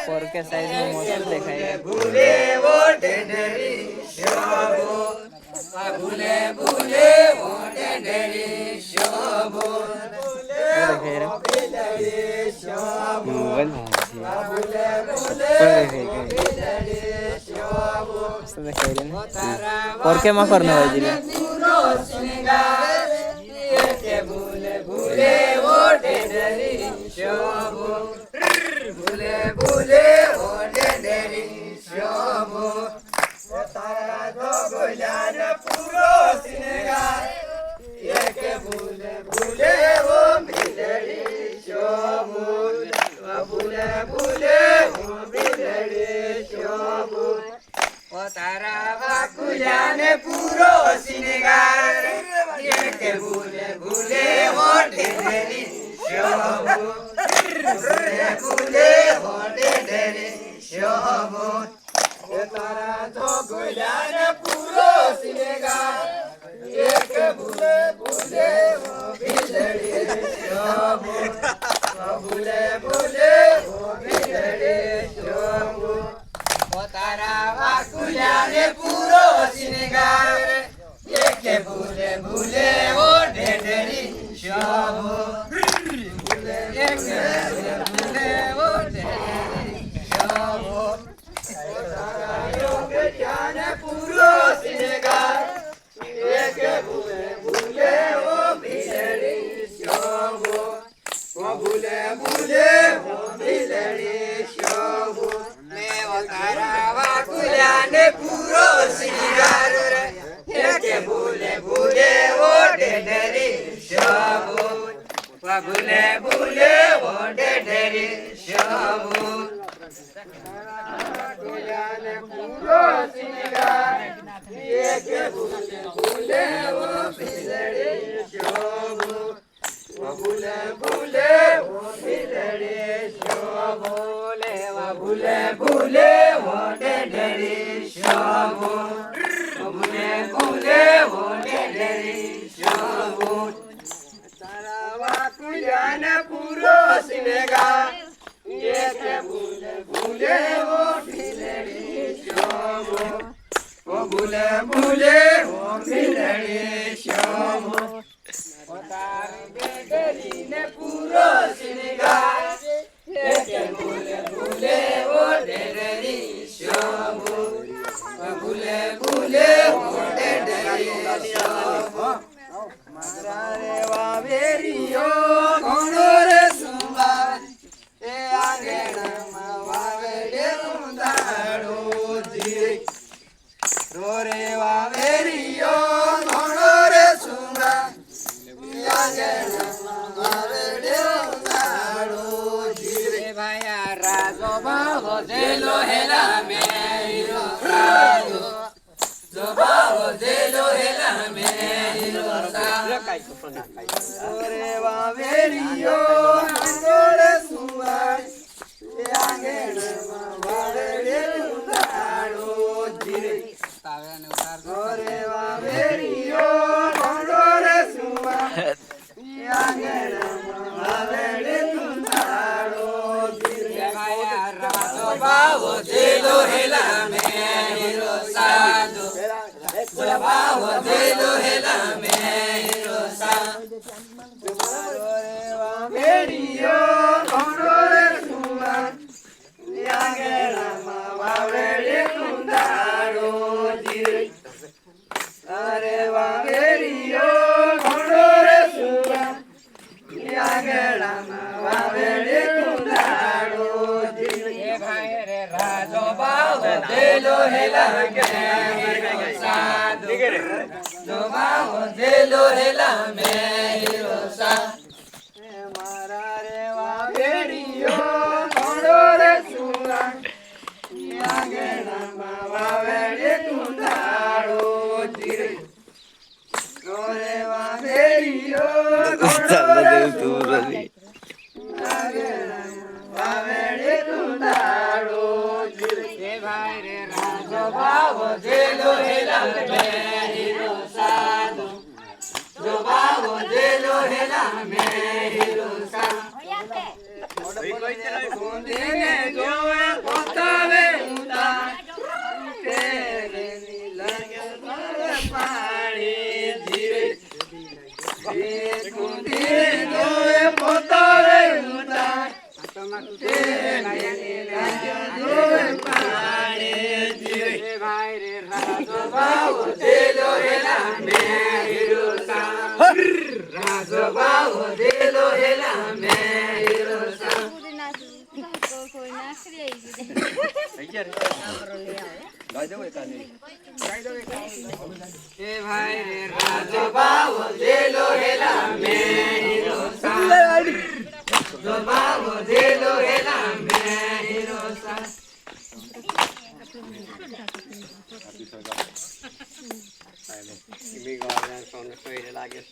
પોરકે size માં મોટું દેખાય ભૂલે વો ઢેઢરી શોભો ભૂલે ભૂલે વો ઢેઢરી શોભો મોબાઈલ પોરકે માં કરને હોય ભૂલે ભૂલે વો ઢેઢરી શોભો ભૂલે ભૂલે વો ઢેઢરી શોભો તારા તો ગોજાન પૂરો સિંગાર એક ભૂલે ભૂલે વો બિલડી શોભો ભૂલે ભૂલે વો બિલડી શોભો તારા વાકુજાન પૂરો સિંગાર એક ભૂલે ભૂલે વો ઢેઢરી શોભો ભૂલે ભૂલે વો ઢેઢરી શોભો તારા તો ગોજાન પૂરો સિંગાર એક ભૂલે ભૂલે વો બિલડી શોભો ભૂલે ભૂલે વો બિલડી શોભો તારા વાકુજાને પૂરો સિંગાર એક ભૂલે ભૂલે વો ઢેઢરી શોભો ભૂલે ભૂલે વો ઢેઢરી શોભો તારા યોગ જ્ઞાન પૂરો સિંગાર એક ભૂલે ભૂલે વો બિલડી શોભો ભૂલે ભૂલે વો બિલડી શોભો તારા વાકુજાને પૂરો સિંગાર એક ભૂલે ભૂલે વો ઢેઢરી શોભો ભૂલે ભૂલે વો ઢેઢરી શોભો વાકુજાને પૂરો સિંગાર એક ભૂલે ભૂલે વો બિલડી શોભો ભૂલે ભૂલે વો બિલડી શોભો ભૂલે ભૂલે વો ઢેઢરી શોભો ભૂલે ભૂલે વો ઢેઢરી શોભો તારા વાકુજાન પૂરો સિંગાર એક ભૂલે ભૂલે વો બિલડી શોભો ભૂલે ભૂલે વો બિલડી શોભો તારી બેટરીને પૂરો સિંગાર એક ભૂલે ભૂલે વો ઢેઢરી શોભો ભૂલે ભૂલે વો ઢેઢરી શોભો મારા રે વાવેરીયો ઘણો રે સુંદર એ આંગણમાં વાવેડે ઉંદાડો ધીરે રે વાવેરીયો ઘણો રે સુંદર આંગણમાં વાવેડે ઉંદાડો ભાયા રાજો ભાવો જેલો હેલા મેરો રાજો જો ભાવો જેલો હેલા મેરો રે વાવેરીયો આંગોળે સુવાય એ આંગણમાં વાવેડે ઉંદાડો ધીરે રે વાવેરીયો આંગોળે સુવાય એ આંગણમાં વાવેડે ભાવો જેલો હેલા મેરો સાધો ભાવો જેલો હેલા મેરો સાધો વાવેરીયો ઘણો રે સુવાન આંગણામાં વાવેડે ઉંદાડો ધીરે અરે વાવેરીયો ઘણો રે સુવાન આંગણામાં વાવેડે ઉંદાડો રાજો ભાવો જેલો હેલા મેરો સાધો જો ભાવો જેલો હેલા મેરો સાધો મારા રે વાવેરીયો ઘણો રે સુવાન આંગણામાં વાવેડે ઉંદાડો ધીરે રે વાવેરીયો ઘણો રે સુવાન વાવેડે ઉંદાડો ધીરે ભાઈ રે રાજો ભાવો જેલો હેલા મેરો સાધો જો ભાવો જેલો હેલા મેરો સાધો કોઈ કોઈ ચલાવે જોવે ભાઈ રે રાજો બાવો દેલો હેલા મે હીરો સા રાજો બાવો દેલો હેલા મે હીરો સા એ ભાઈ રે રાજો બાવો દેલો હેલા મે હીરો સા રાજો બાવો દેલો હેલા મે હીરો સા Big organ from the trade like it's